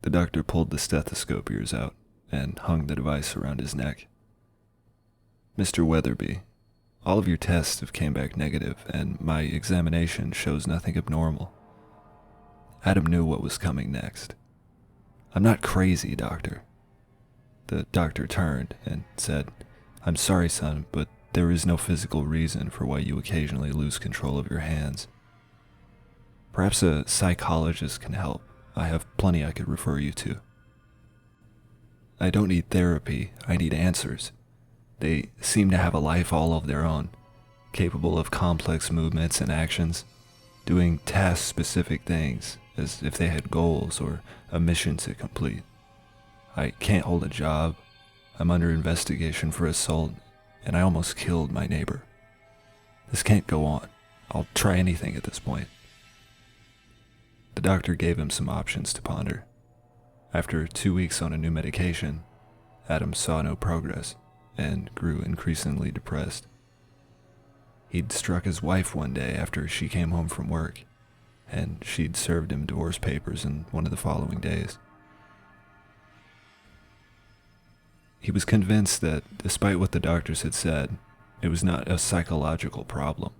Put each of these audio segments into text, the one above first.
The doctor pulled the stethoscope ears out and hung the device around his neck. Mr. Weatherby, all of your tests have came back negative, and my examination shows nothing abnormal. Adam knew what was coming next. I'm not crazy, doctor. The doctor turned and said, I'm sorry, son, but there is no physical reason for why you occasionally lose control of your hands. Perhaps a psychologist can help. I have plenty I could refer you to. I don't need therapy, I need answers. They seem to have a life all of their own, capable of complex movements and actions, doing task-specific things as if they had goals or a mission to complete. I can't hold a job, I'm under investigation for assault, and I almost killed my neighbor. This can't go on. I'll try anything at this point. The doctor gave him some options to ponder. After 2 weeks on a new medication, Adam saw no progress and grew increasingly depressed. He'd struck his wife one day after she came home from work, and she'd served him divorce papers in one of the following days. He was convinced that, despite what the doctors had said, it was not a psychological problem.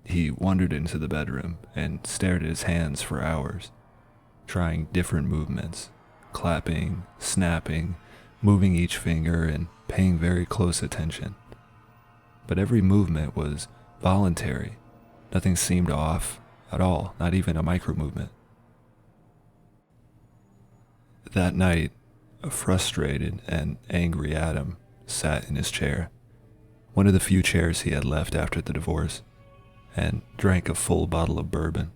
He wandered into the bedroom and stared at his hands for hours, trying different movements, clapping, snapping, moving each finger, and paying very close attention. But every movement was voluntary. Nothing seemed off at all, not even a micro movement. That night, a frustrated and angry Adam sat in his chair, one of the few chairs he had left after the divorce, and drank a full bottle of bourbon.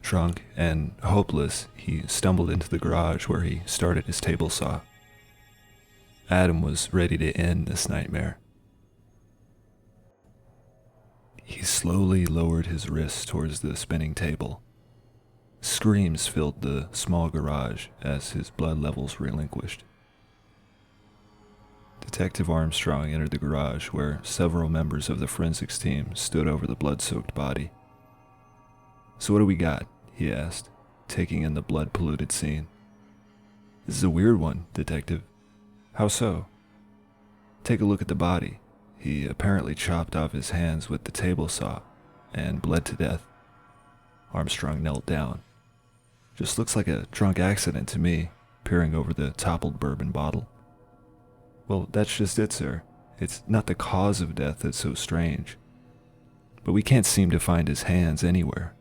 Drunk and hopeless, he stumbled into the garage where he started his table saw. Adam was ready to end this nightmare. He slowly lowered his wrist towards the spinning table. Screams filled the small garage as his blood levels relinquished. Detective Armstrong entered the garage where several members of the forensics team stood over the blood-soaked body. So what do we got? He asked, taking in the blood-polluted scene. This is a weird one, Detective. How so? Take a look at the body. He apparently chopped off his hands with the table saw and bled to death. Armstrong knelt down. Just looks like a drunk accident to me, peering over the toppled bourbon bottle. Well, that's just it, sir. It's not the cause of death that's so strange. But we can't seem to find his hands anywhere.